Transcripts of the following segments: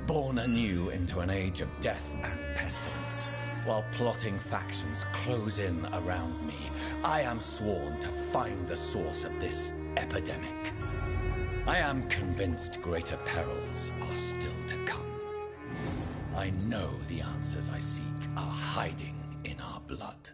Born anew into an age of death and pestilence, while plotting factions close in around me, I am sworn to find the source of this epidemic. I am convinced greater perils are still to come. I know the answers I seek are hiding in our blood.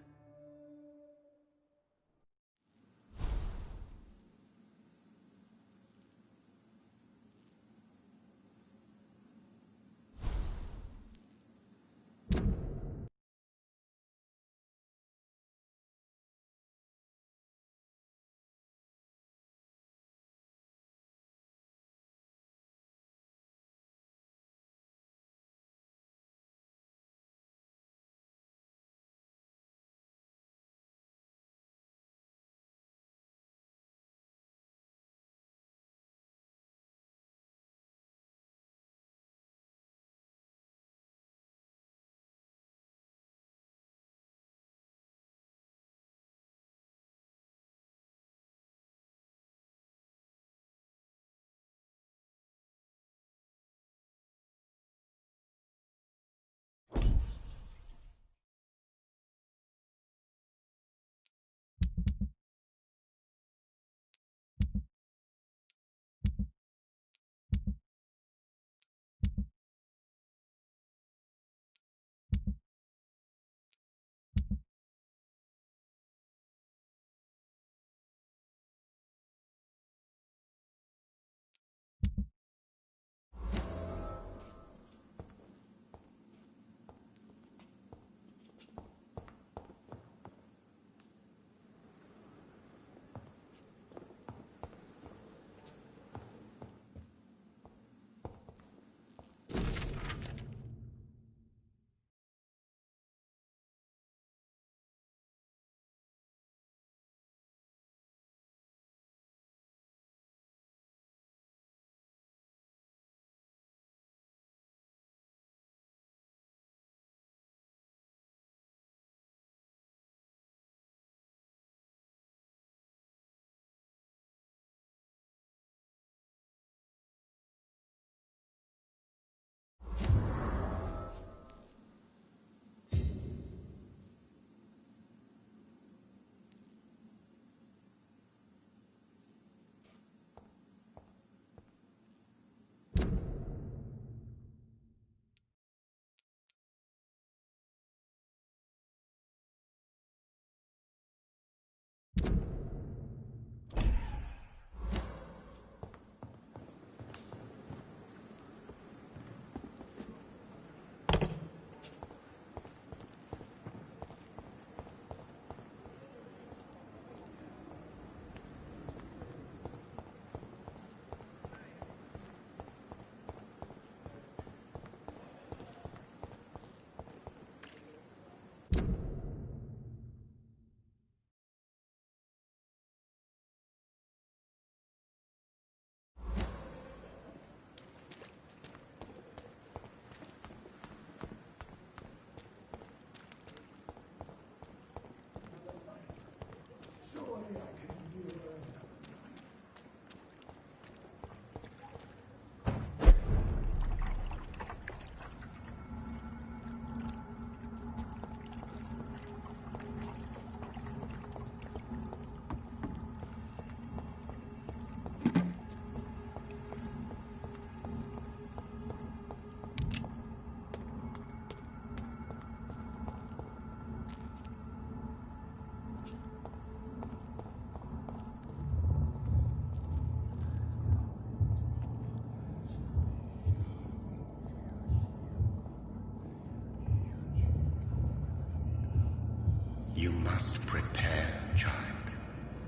You must prepare, child,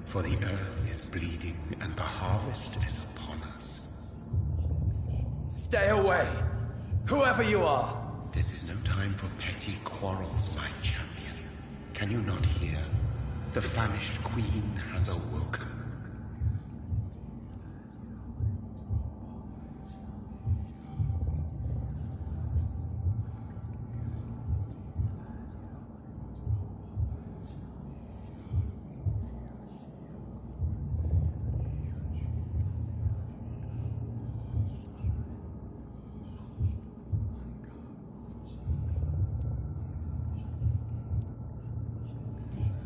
for the earth is bleeding and the harvest is upon us. Stay away, whoever you are. This is no time for petty quarrels, my champion. Can you not hear? The famished queen has awoken.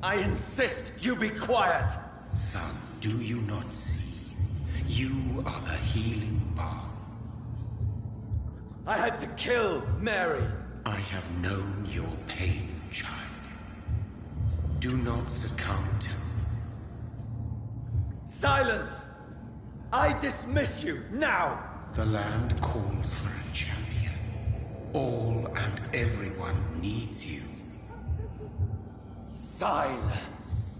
I insist you be quiet! Son, do you not see? You are the healing balm. I had to kill Mary. I have known your pain, child. Do not succumb to... Silence! I dismiss you, now! The land calls for a champion. All and everyone needs you. Silence!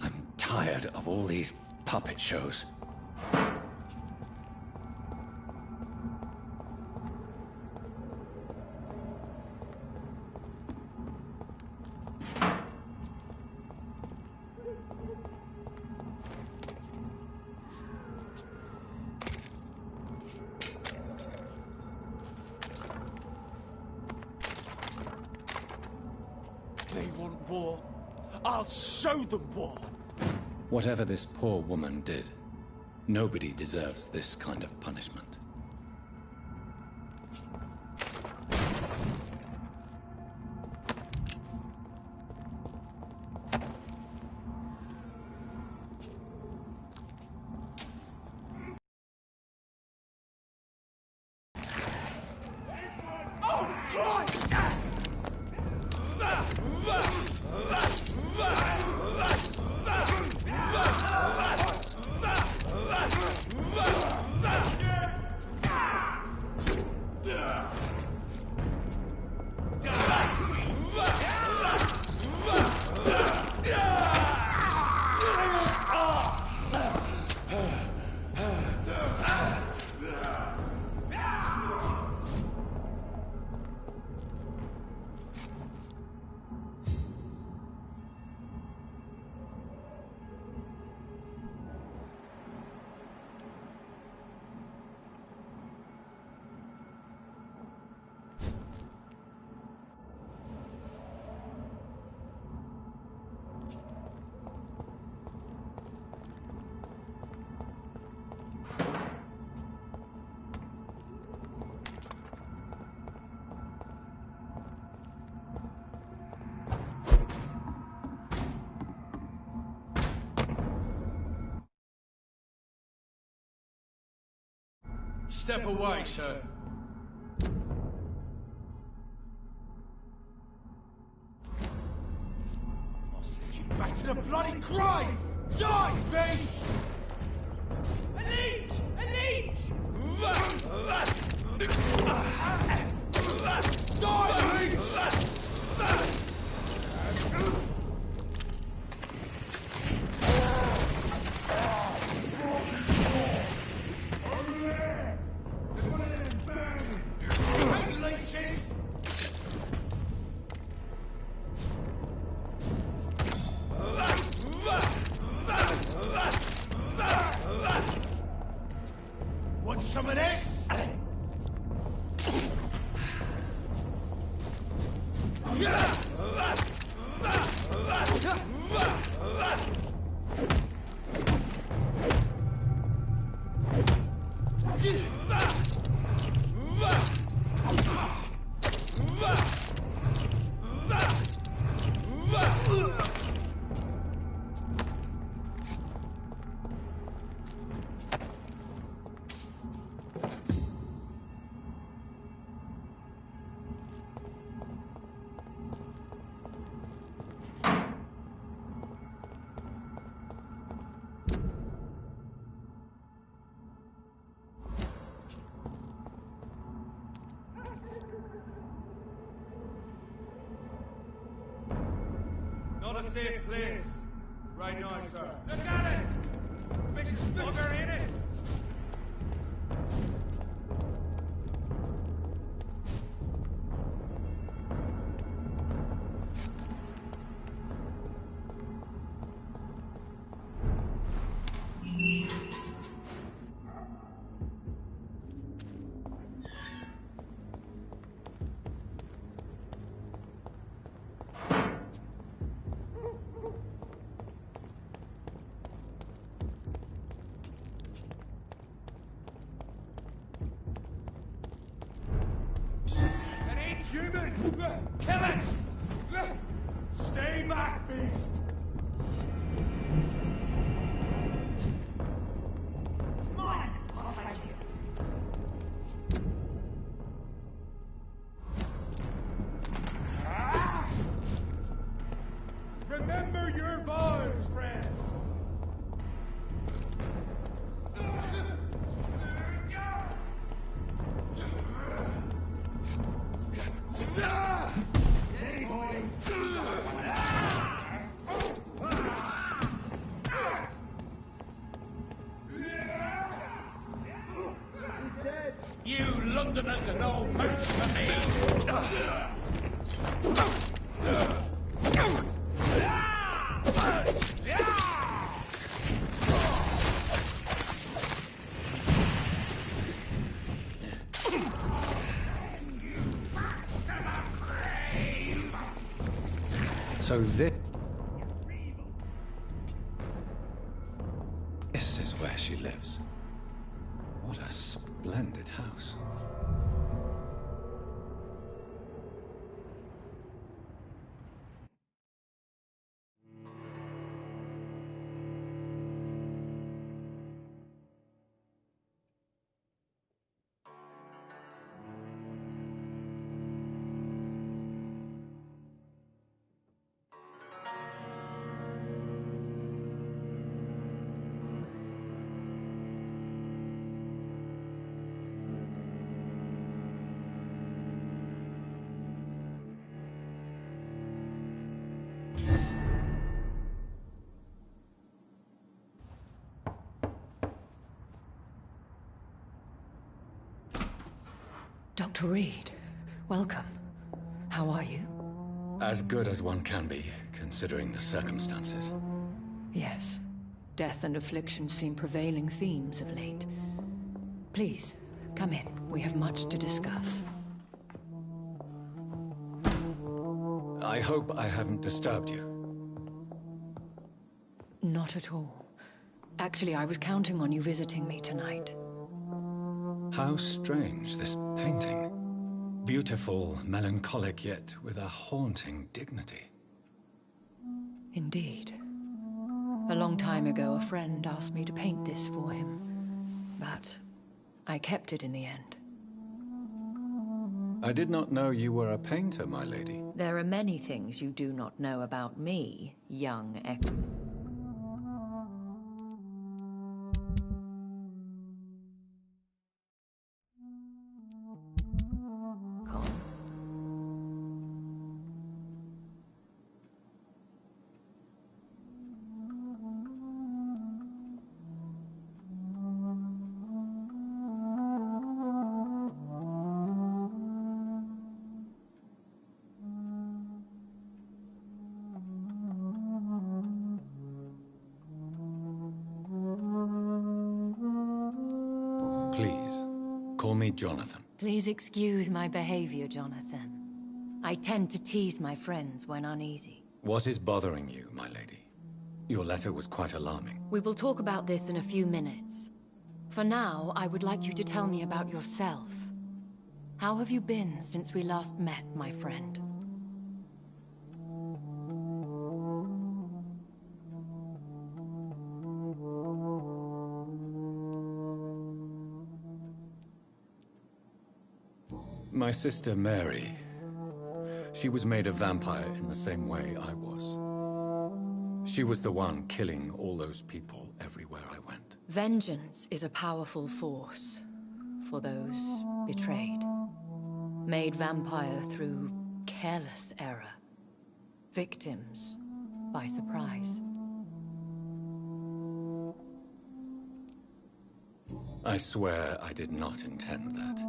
I'm tired of all these puppet shows. They want war. I'll show them war. Whatever this poor woman did, nobody deserves this kind of punishment. Oh, Christ! Step away, sir. I'll send you back to the bloody grave! Die, beast! Elite! Elite! Die, beast! Want some of this? Not a safe place. Right now, sir. Look at it! Vicious bugger in it! Kill it! Stay back, beast! Mine! I'll take you. Remember your vows, friends! You Londoners are no match for me! So this is where she lives. What a splendid house. Dr. Reed, welcome. How are you? As good as one can be, considering the circumstances. Yes. Death and affliction seem prevailing themes of late. Please, come in. We have much to discuss. I hope I haven't disturbed you. Not at all. Actually, I was counting on you visiting me tonight. How strange, this painting. Beautiful, melancholic, yet with a haunting dignity. Indeed. A long time ago, a friend asked me to paint this for him. But I kept it in the end. I did not know you were a painter, my lady. There are many things you do not know about me, young ex... Please, call me Jonathan. Please excuse my behavior, Jonathan. I tend to tease my friends when uneasy. What is bothering you, my lady? Your letter was quite alarming. We will talk about this in a few minutes. For now, I would like you to tell me about yourself. How have you been since we last met, my friend? My sister Mary, she was made a vampire in the same way I was. She was the one killing all those people everywhere I went. Vengeance is a powerful force for those betrayed. Made vampire through careless error. Victims by surprise. I swear I did not intend that.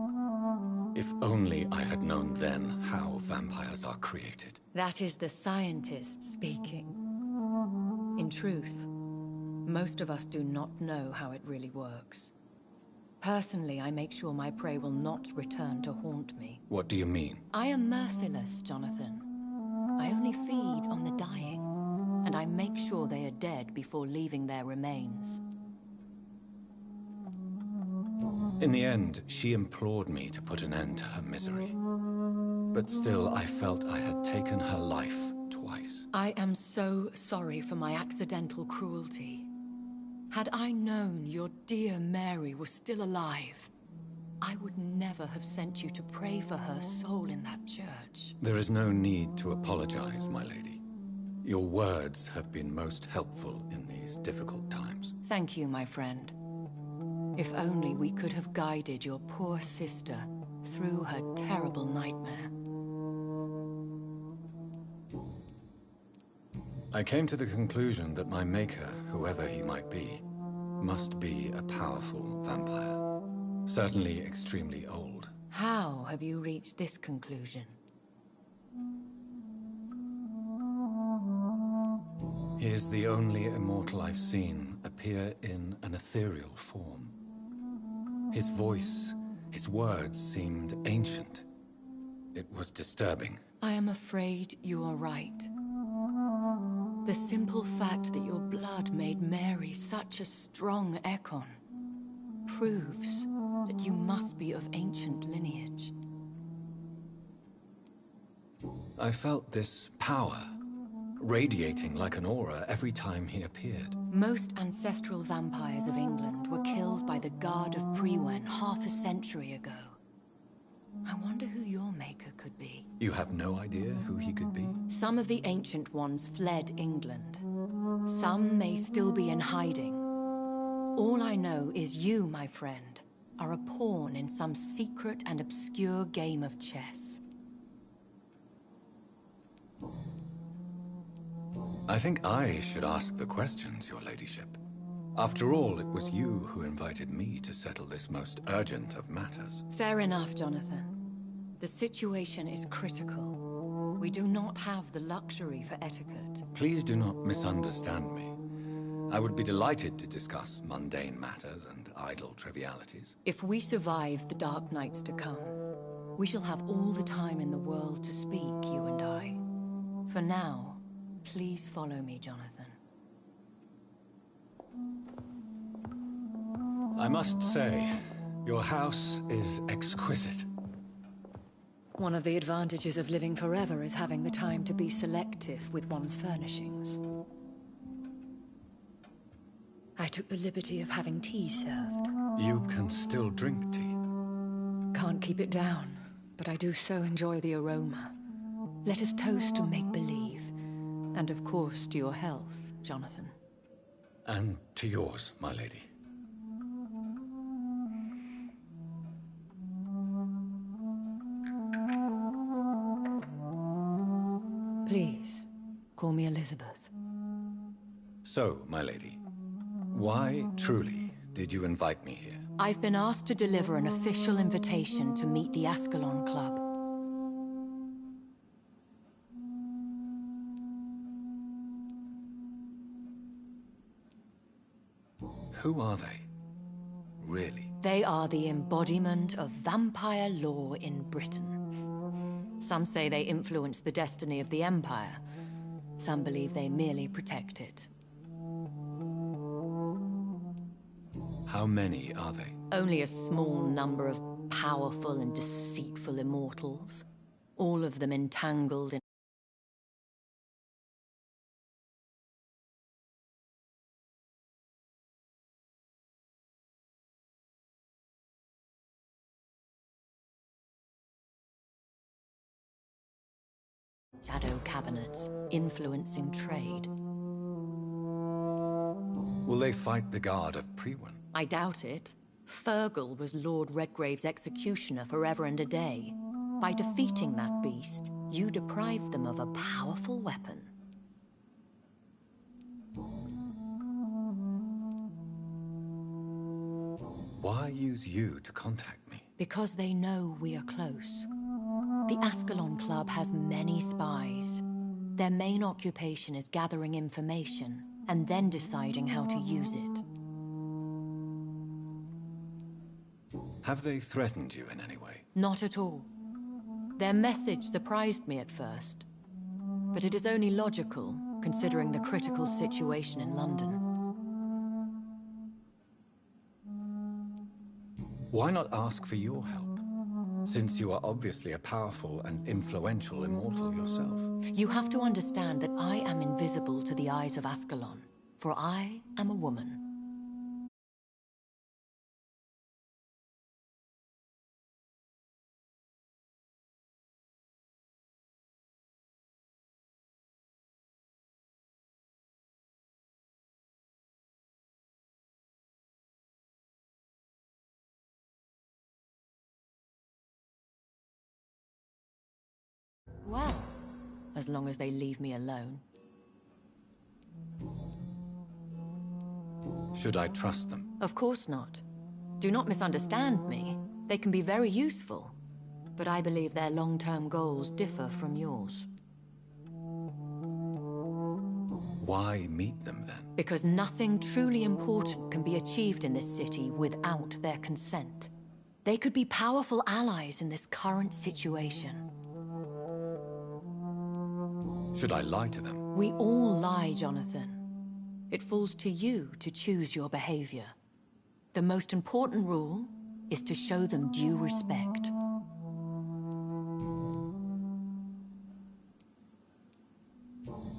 If only I had known then how vampires are created. That is the scientist speaking. In truth, most of us do not know how it really works. Personally, I make sure my prey will not return to haunt me. What do you mean? I am merciless, Jonathan. I only feed on the dying, and I make sure they are dead before leaving their remains. In the end, she implored me to put an end to her misery. But still, I felt I had taken her life twice. I am so sorry for my accidental cruelty. Had I known your dear Mary was still alive, I would never have sent you to pray for her soul in that church. There is no need to apologize, my lady. Your words have been most helpful in these difficult times. Thank you, my friend. If only we could have guided your poor sister through her terrible nightmare. I came to the conclusion that my maker, whoever he might be, must be a powerful vampire. Certainly extremely old. How have you reached this conclusion? He is the only immortal I've seen appear in an ethereal form. His voice, his words seemed ancient. It was disturbing. I am afraid you are right. The simple fact that your blood made Mary such a strong Ekon proves that you must be of ancient lineage. I felt this power, radiating like an aura every time he appeared. Most ancestral vampires of England were killed by the Guard of Priwen half a century ago. I wonder who your maker could be. You have no idea who he could be? Some of the ancient ones fled England. Some may still be in hiding. All I know is you, my friend, are a pawn in some secret and obscure game of chess. I think I should ask the questions, your ladyship. After all, it was you who invited me to settle this most urgent of matters. Fair enough, Jonathan. The situation is critical. We do not have the luxury for etiquette. Please do not misunderstand me. I would be delighted to discuss mundane matters and idle trivialities. If we survive the dark nights to come, we shall have all the time in the world to speak, you and I. For now, please follow me, Jonathan. I must say, your house is exquisite. One of the advantages of living forever is having the time to be selective with one's furnishings. I took the liberty of having tea served. You can still drink tea. Can't keep it down, but I do so enjoy the aroma. Let us toast to make-believe. And of course to your health, Jonathan. And to yours, my lady. Please, call me Elizabeth. So, my lady, why, truly, did you invite me here? I've been asked to deliver an official invitation to meet the Ascalon Club. Who are they? Really? They are the embodiment of vampire law in Britain. Some say they influence the destiny of the Empire. Some believe they merely protect it. How many are they? Only a small number of powerful and deceitful immortals. All of them entangled in shadow cabinets, influencing trade. Will they fight the Guard of Priwen? I doubt it. Fergal was Lord Redgrave's executioner forever and a day. By defeating that beast, you deprived them of a powerful weapon. Why use you to contact me? Because they know we are close. The Ascalon Club has many spies. Their main occupation is gathering information and then deciding how to use it. Have they threatened you in any way? Not at all. Their message surprised me at first. But it is only logical, considering the critical situation in London. Why not ask for your help? since you are obviously a powerful and influential immortal yourself. You have to understand that I am invisible to the eyes of Ascalon, for I am a woman. Well, as long as they leave me alone. Should I trust them? Of course not. Do not misunderstand me. They can be very useful, but I believe their long-term goals differ from yours. Why meet them then? Because nothing truly important can be achieved in this city without their consent. They could be powerful allies in this current situation. Should I lie to them? We all lie, Jonathan. It falls to you to choose your behavior. The most important rule is to show them due respect.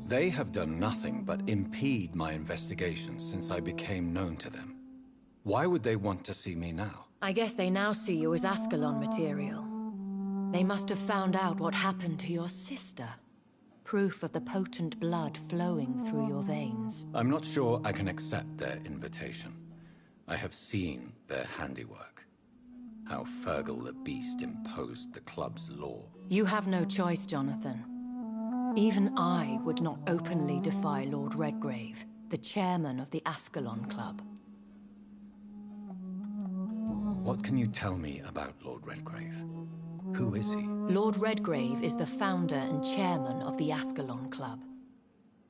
They have done nothing but impede my investigations since I became known to them. Why would they want to see me now? I guess they now see you as Ascalon material. They must have found out what happened to your sister. Proof of the potent blood flowing through your veins. I'm not sure I can accept their invitation. I have seen their handiwork. How Fergal the Beast imposed the club's law. You have no choice, Jonathan. Even I would not openly defy Lord Redgrave, the chairman of the Ascalon Club. What can you tell me about Lord Redgrave? Who is he? Lord Redgrave is the founder and chairman of the Ascalon Club.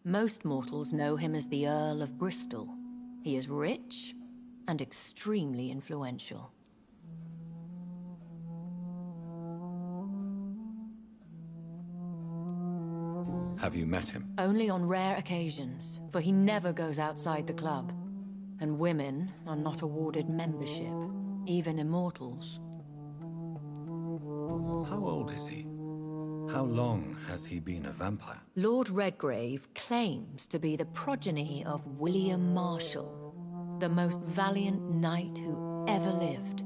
Most mortals know him as the Earl of Bristol. He is rich and extremely influential. Have you met him? Only on rare occasions, for he never goes outside the club. And women are not awarded membership, even immortals. How old is he? How long has he been a vampire? Lord Redgrave claims to be the progeny of William Marshall, the most valiant knight who ever lived.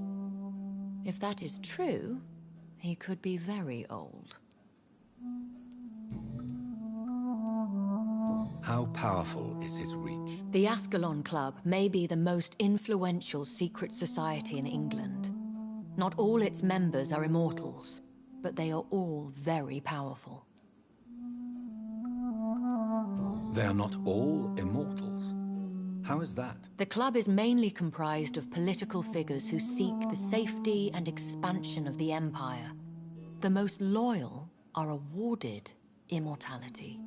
If that is true, he could be very old. How powerful is his reach? The Ascalon Club may be the most influential secret society in England. Not all its members are immortals, but they are all very powerful. They are not all immortals. How is that? The club is mainly comprised of political figures who seek the safety and expansion of the Empire. The most loyal are awarded immortality.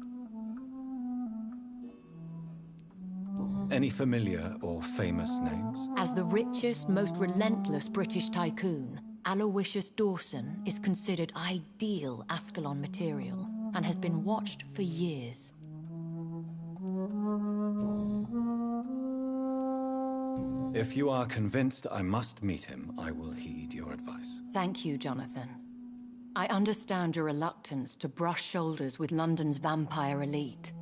Any familiar or famous names? As the richest, most relentless British tycoon, Aloysius Dawson is considered ideal Ascalon material and has been watched for years. If you are convinced I must meet him, I will heed your advice. Thank you, Jonathan. I understand your reluctance to brush shoulders with London's vampire elite,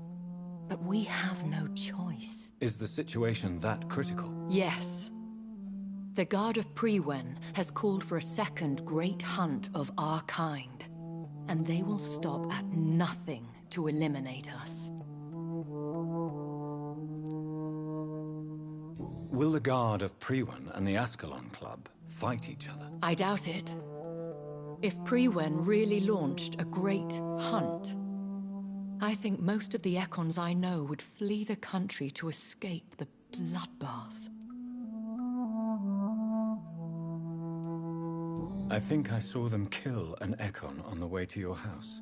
but we have no choice. Is the situation that critical? Yes. The Guard of Prewen has called for a second great hunt of our kind, and they will stop at nothing to eliminate us. Will the Guard of Prewen and the Ascalon Club fight each other? I doubt it. If Prewen really launched a great hunt, I think most of the Ekons I know would flee the country to escape the bloodbath. I think I saw them kill an Ekon on the way to your house.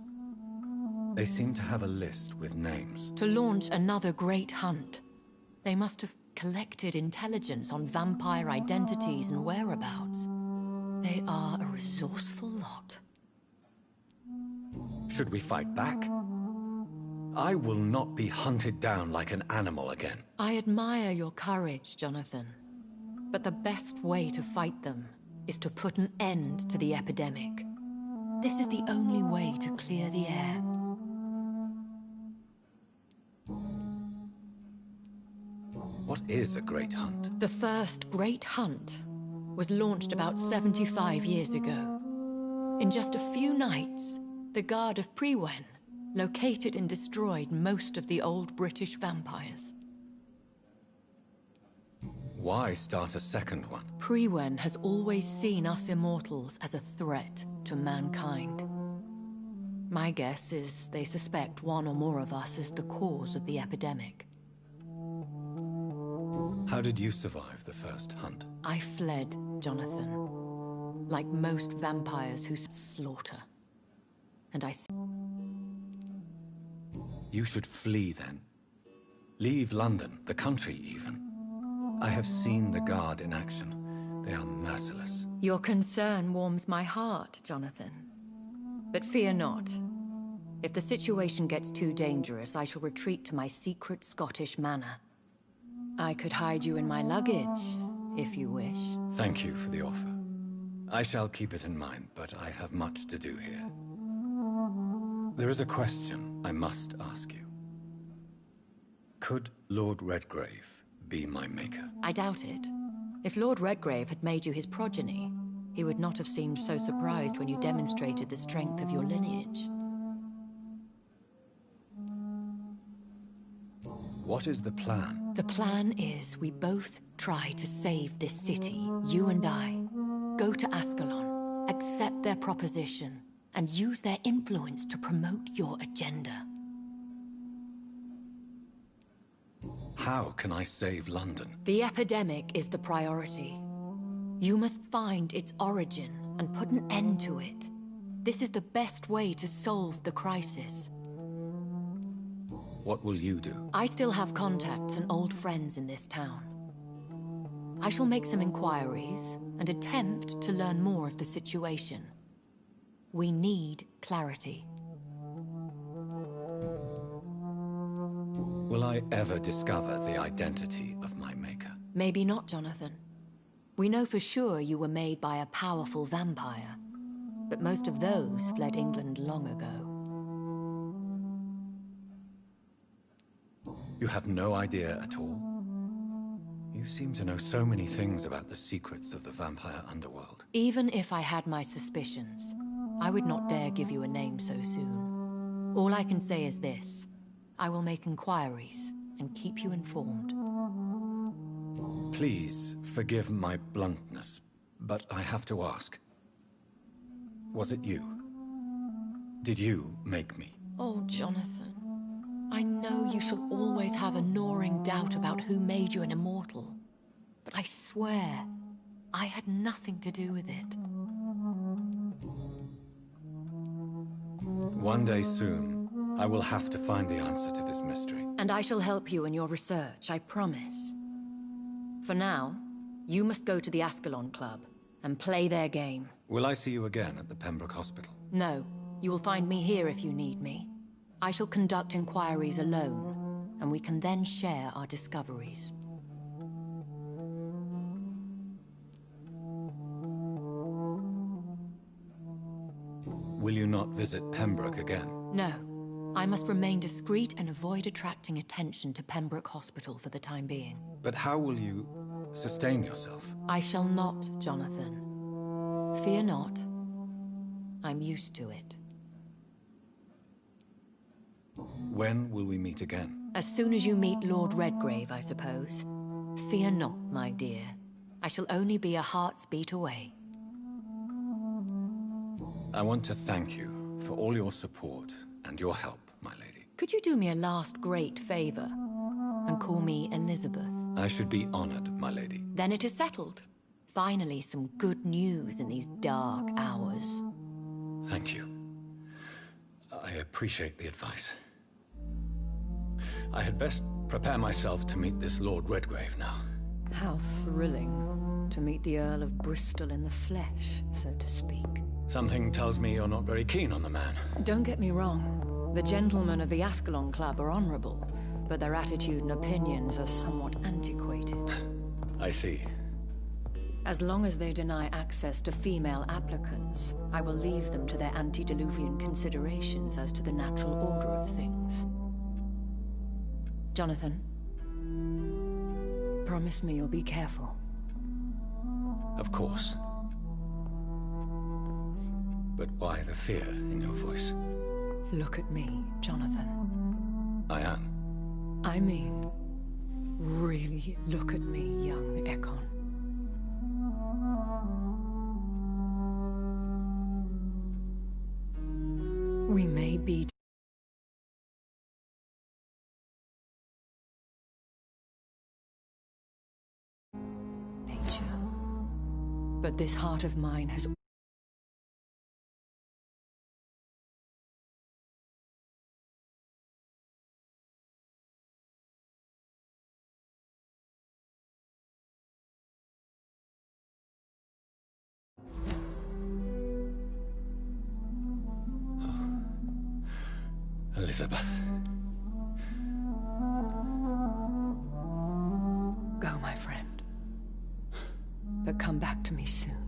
They seem to have a list with names. To launch another great hunt, they must have collected intelligence on vampire identities and whereabouts. They are a resourceful lot. Should we fight back? I will not be hunted down like an animal again. I admire your courage, Jonathan. But the best way to fight them is to put an end to the epidemic. This is the only way to clear the air. What is a great hunt? The first great hunt was launched about 75 years ago. In just a few nights, the Guard of Priwen located and destroyed most of the old British vampires. Why start a second one? Priwen has always seen us immortals as a threat to mankind. My guess is they suspect one or more of us is the cause of the epidemic. How did you survive the first hunt? I fled, Jonathan. Like most vampires who slaughter. And You should flee then. Leave London, the country even. I have seen the Guard in action. They are merciless. Your concern warms my heart, Jonathan. But fear not. If the situation gets too dangerous, I shall retreat to my secret Scottish manor. I could hide you in my luggage, if you wish. Thank you for the offer. I shall keep it in mind, but I have much to do here. There is a question I must ask you. Could Lord Redgrave be my maker? I doubt it. If Lord Redgrave had made you his progeny, he would not have seemed so surprised when you demonstrated the strength of your lineage. What is the plan? The plan is we both try to save this city, you and I. Go to Ascalon, accept their proposition, and use their influence to promote your agenda. How can I save London? The epidemic is the priority. You must find its origin and put an end to it. This is the best way to solve the crisis. What will you do? I still have contacts and old friends in this town. I shall make some inquiries and attempt to learn more of the situation. We need clarity. Will I ever discover the identity of my maker? Maybe not, Jonathan. We know for sure you were made by a powerful vampire, but most of those fled England long ago. You have no idea at all? You seem to know so many things about the secrets of the vampire underworld. Even if I had my suspicions, I would not dare give you a name so soon. All I can say is this. I will make inquiries and keep you informed. Please forgive my bluntness, but I have to ask. Was it you? Did you make me? Oh, Jonathan. I know you shall always have a gnawing doubt about who made you an immortal. But I swear, I had nothing to do with it. One day soon, I will have to find the answer to this mystery. And I shall help you in your research, I promise. For now, you must go to the Ascalon Club and play their game. Will I see you again at the Pembroke Hospital? No, you will find me here if you need me. I shall conduct inquiries alone, and we can then share our discoveries. Will you not visit Pembroke again? No. I must remain discreet and avoid attracting attention to Pembroke Hospital for the time being. But how will you sustain yourself? I shall not, Jonathan. Fear not. I'm used to it. When will we meet again? As soon as you meet Lord Redgrave, I suppose. Fear not, my dear. I shall only be a heart's beat away. I want to thank you for all your support and your help, my lady. Could you do me a last great favor and call me Elizabeth? I should be honored, my lady. Then it is settled. Finally, some good news in these dark hours. Thank you. I appreciate the advice. I had best prepare myself to meet this Lord Redgrave now. How thrilling to meet the Earl of Bristol in the flesh, so to speak. Something tells me you're not very keen on the man. Don't get me wrong. The gentlemen of the Ascalon Club are honorable, but their attitude and opinions are somewhat antiquated. I see. As long as they deny access to female applicants, I will leave them to their antediluvian considerations as to the natural order of things. Jonathan, promise me you'll be careful. Of course. But why the fear in your voice? Look at me, Jonathan. I am. I mean, really look at me, young Ekon. We may be nature, but this heart of mine has Elizabeth. Go, my friend. But come back to me soon.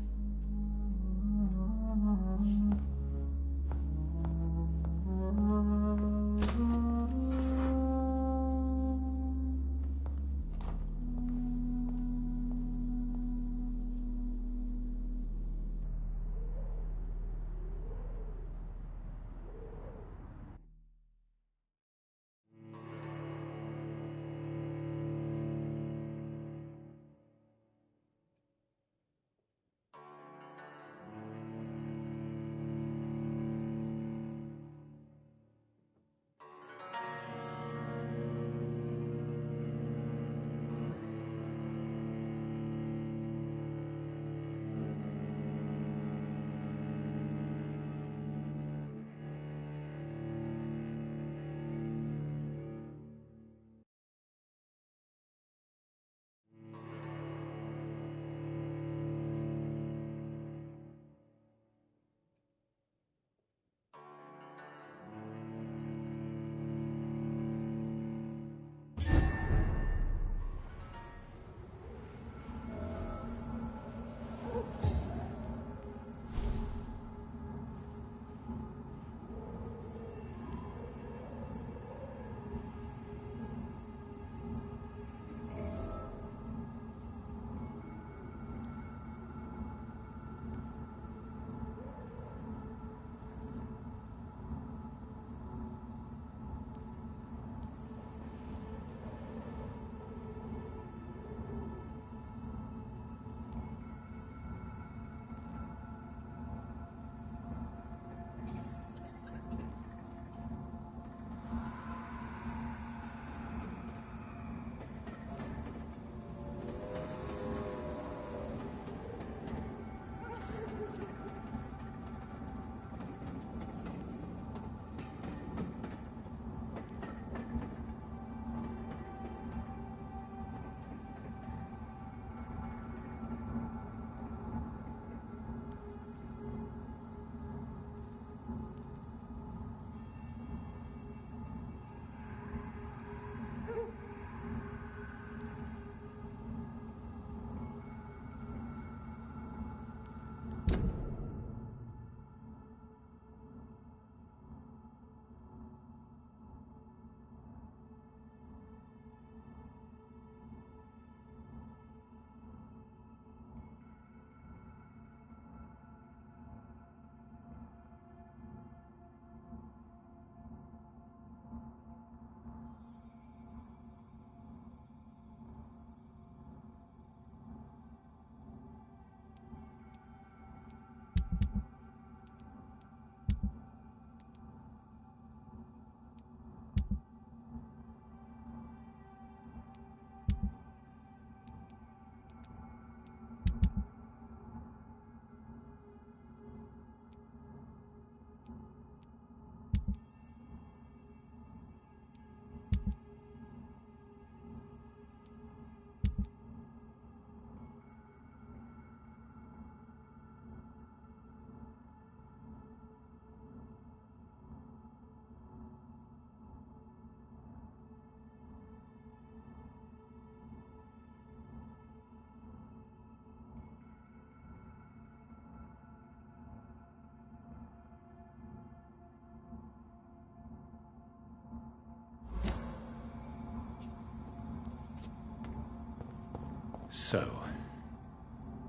So,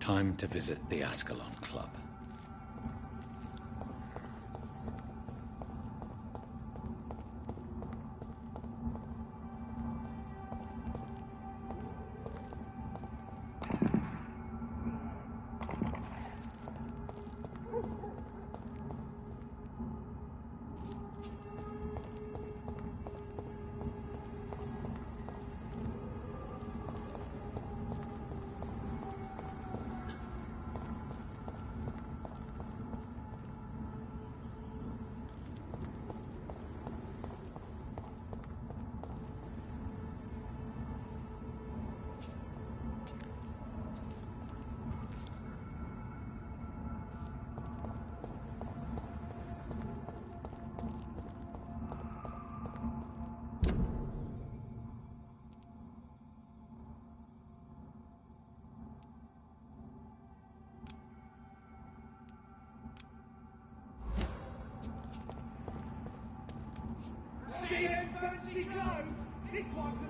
time to visit the Ascalon Club. See them fancy clothes? This one's a...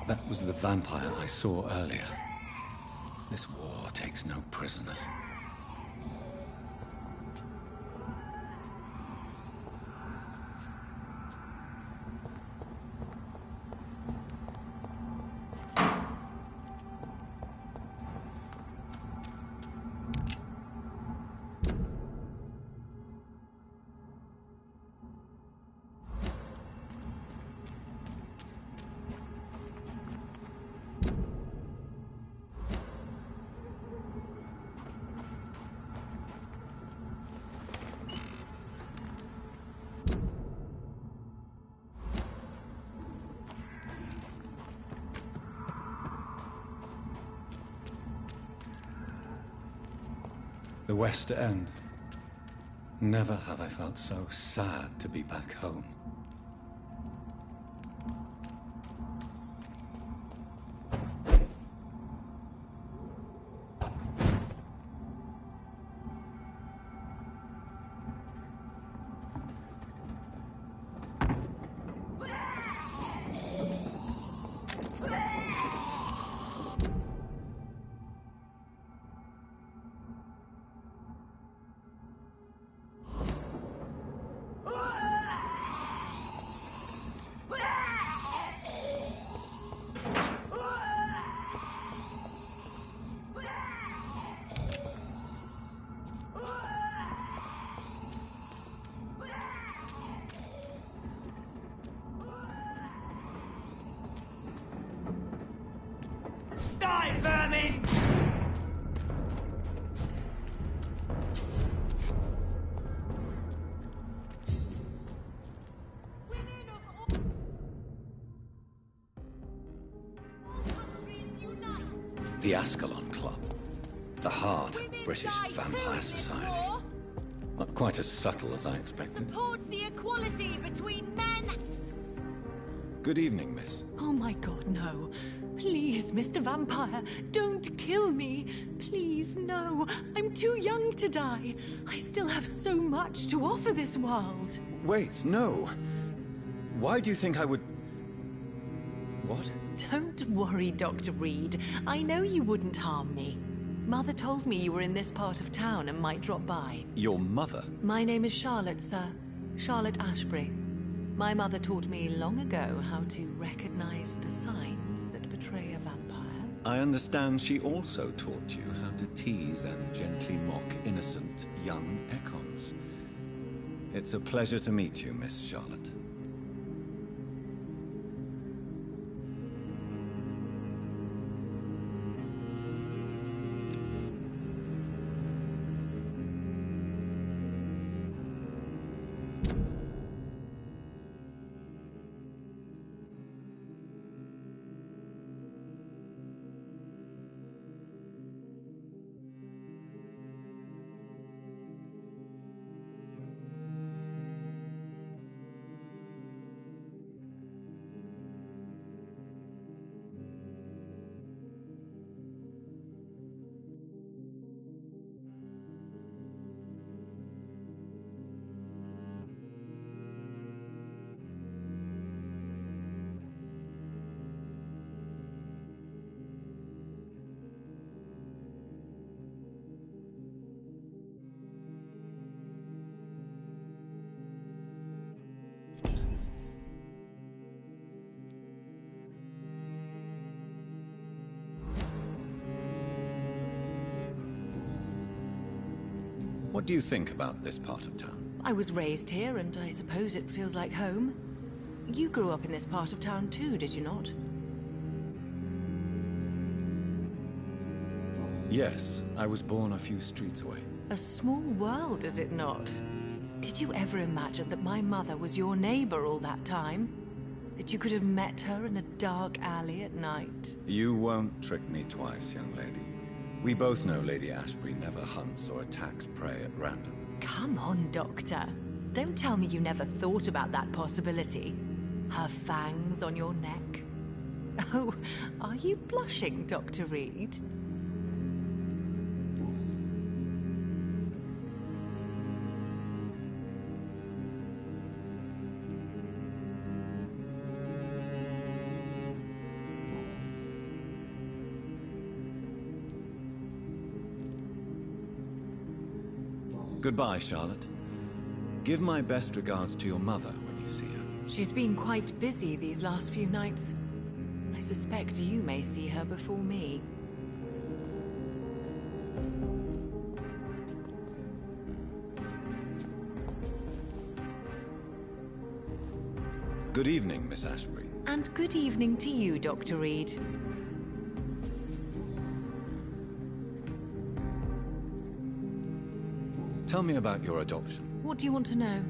That was the vampire I saw earlier. This war takes no prisoners. The West End. Never have I felt so sad to be back home. Die, vermin! Women of all countries unite! The Ascalon Club. The heart of Women British die too vampire in this society. war. Not quite as subtle as I expected. Support the equality between men. Good evening, miss. Oh my god, no. Please, Mr. Vampire, don't kill me. Please, no. I'm too young to die. I still have so much to offer this world. Wait, no. Why do you think I would... What? Don't worry, Dr. Reed. I know you wouldn't harm me. Mother told me you were in this part of town and might drop by. Your mother? My name is Charlotte, sir. Charlotte Ashbury. My mother taught me long ago how to recognize the signs that betray a vampire. I understand she also taught you how to tease and gently mock innocent young Econs. It's a pleasure to meet you, Miss Charlotte. What do you think about this part of town? I was raised here, and I suppose it feels like home. You grew up in this part of town too, did you not? Yes, I was born a few streets away. A small world, is it not? Did you ever imagine that my mother was your neighbor all that time? That you could have met her in a dark alley at night? You won't trick me twice, young lady. We both know Lady Ashbury never hunts or attacks prey at random. Come on, Doctor. Don't tell me you never thought about that possibility. Her fangs on your neck. Oh, are you blushing, Dr. Reed? Goodbye, Charlotte. Give my best regards to your mother when you see her. She's been quite busy these last few nights. I suspect you may see her before me. Good evening, Miss Ashbury. And good evening to you, Dr. Reed. Tell me about your adoption. What do you want to know?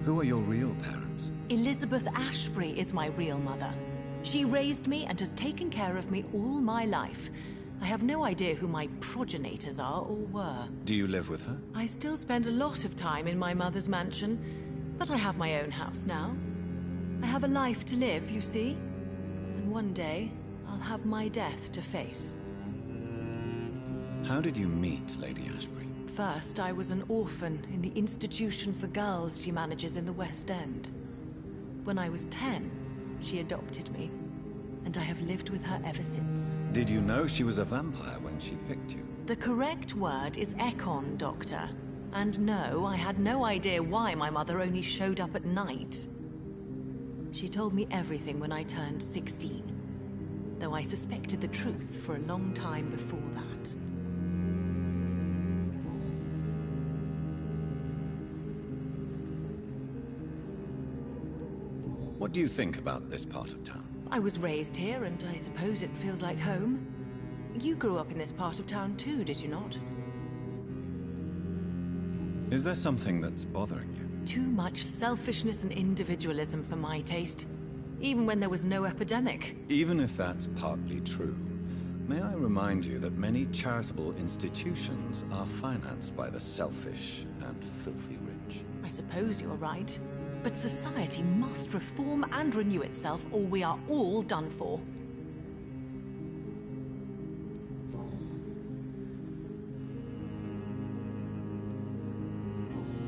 Who are your real parents? Elizabeth Ashbury is my real mother. She raised me and has taken care of me all my life. I have no idea who my progenitors are or were. Do you live with her? I still spend a lot of time in my mother's mansion, but I have my own house now. I have a life to live, you see. And one day, I'll have my death to face. How did you meet Lady Ashbury? First, I was an orphan in the institution for girls she manages in the West End. When I was 10, she adopted me, and I have lived with her ever since. Did you know she was a vampire when she picked you? The correct word is Econ, Doctor. And no, I had no idea why my mother only showed up at night. She told me everything when I turned 16, though I suspected the truth for a long time before that. What What do you think about this part of town? I was raised here, and I suppose it feels like home. You grew up in this part of town too, did you not? Is there something that's bothering you? Too much selfishness and individualism for my taste. Even when there was no epidemic. Even if that's partly true, may I remind you that many charitable institutions are financed by the selfish and filthy rich. I suppose you're right. But society must reform and renew itself, or we are all done for.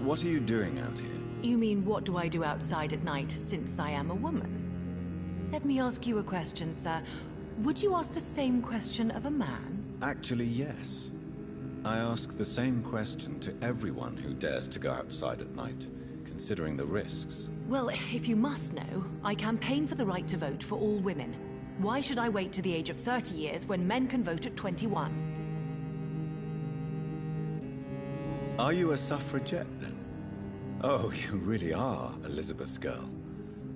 What are you doing out here? You mean, what do I do outside at night, since I am a woman? Let me ask you a question, sir. Would you ask the same question of a man? Actually, yes. I ask the same question to everyone who dares to go outside at night, considering the risks. Well, if you must know, I campaign for the right to vote for all women. Why should I wait to the age of 30 years when men can vote at 21? Are you a suffragette, then? Oh, you really are Elizabeth's girl.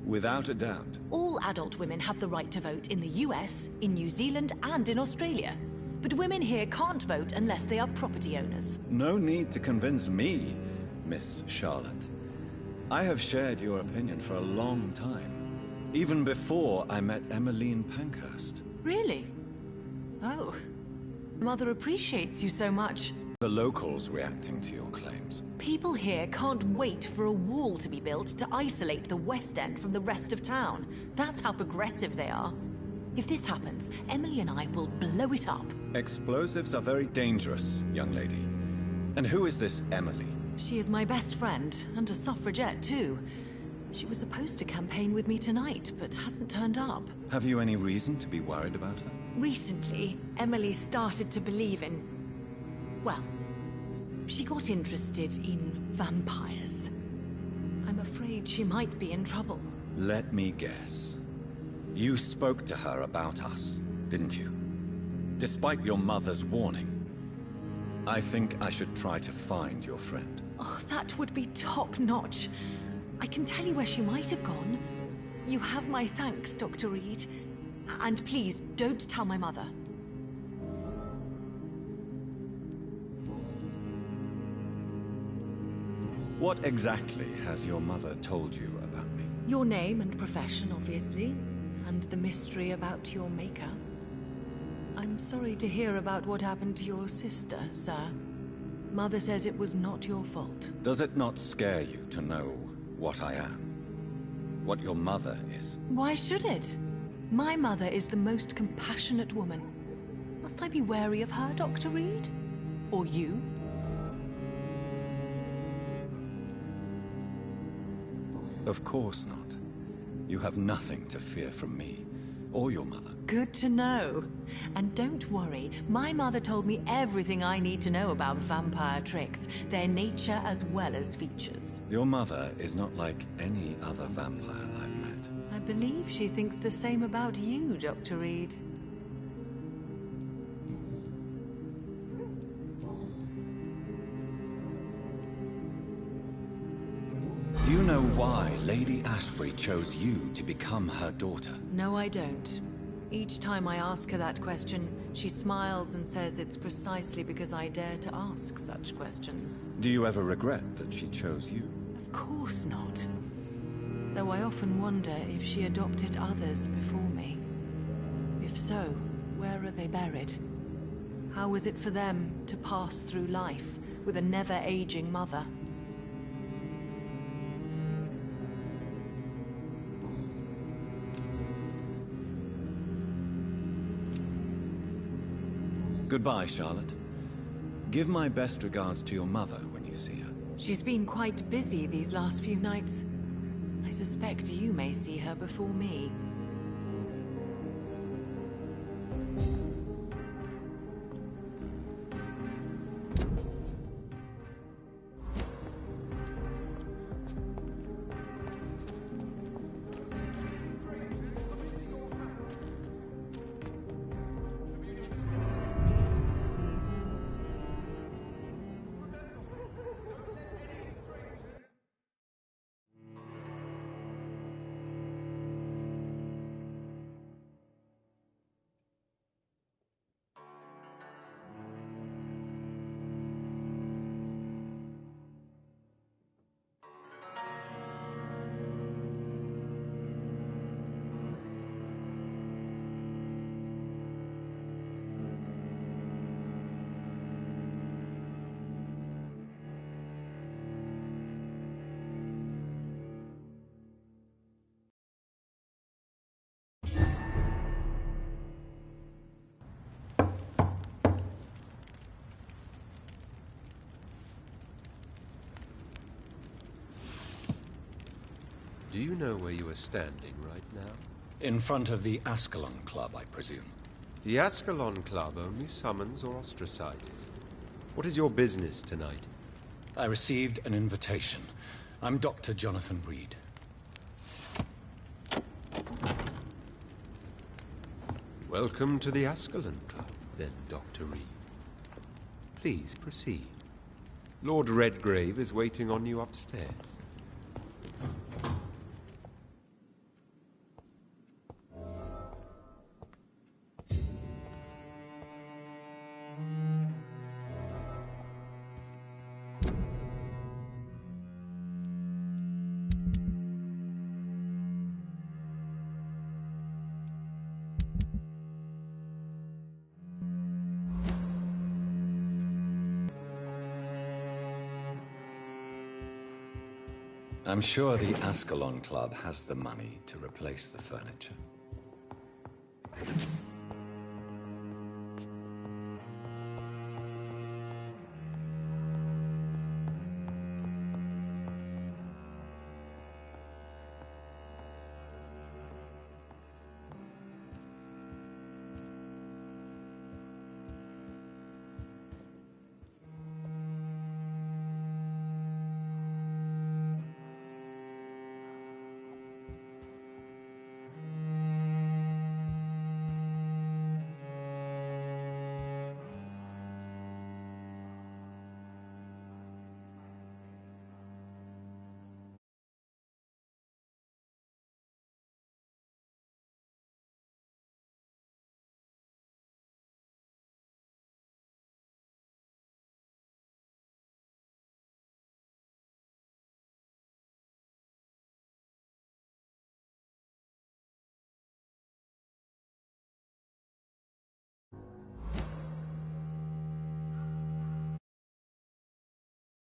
Without a doubt. All adult women have the right to vote in the US, in New Zealand, and in Australia. But women here can't vote unless they are property owners. No need to convince me, Miss Charlotte. I have shared your opinion for a long time. Even before I met Emmeline Pankhurst. Really? Oh. Mother appreciates you so much. The locals reacting to your claims. People here can't wait for a wall to be built to isolate the West End from the rest of town. That's how progressive they are. If this happens, Emily and I will blow it up. Explosives are very dangerous, young lady. And who is this Emily? She is my best friend, and a suffragette too. She was supposed to campaign with me tonight, but hasn't turned up. Have you any reason to be worried about her? Recently, Emily started to believe in... well, she got interested in vampires. I'm afraid she might be in trouble. Let me guess. You spoke to her about us, didn't you? Despite your mother's warning. I think I should try to find your friend. Oh, that would be top-notch. I can tell you where she might have gone. You have my thanks, Dr. Reed. And please, don't tell my mother. What exactly has your mother told you about me? Your name and profession, obviously. And the mystery about your maker. I'm sorry to hear about what happened to your sister, sir. Mother says it was not your fault. Does it not scare you to know what I am? What your mother is? Why should it? My mother is the most compassionate woman. Must I be wary of her, Dr. Reed? Or you? Of course not. You have nothing to fear from me, or your mother. Good to know. And don't worry, my mother told me everything I need to know about vampire tricks, their nature as well as features. Your mother is not like any other vampire I've met. I believe she thinks the same about you, Dr. Reed. Do you know why Lady Ashbury chose you to become her daughter? No, I don't. Each time I ask her that question, she smiles and says it's precisely because I dare to ask such questions. Do you ever regret that she chose you? Of course not. Though I often wonder if she adopted others before me. If so, where are they buried? How was it for them to pass through life with a never-aging mother? Goodbye, Charlotte. Give my best regards to your mother when you see her. She's been quite busy these last few nights. I suspect you may see her before me. Do you know where you are standing right now? In front of the Ascalon Club, I presume. The Ascalon Club only summons or ostracizes. What is your business tonight? I received an invitation. I'm Dr. Jonathan Reed. Welcome to the Ascalon Club, then, Dr. Reed. Please proceed. Lord Redgrave is waiting on you upstairs. I'm sure the Ascalon Club has the money to replace the furniture.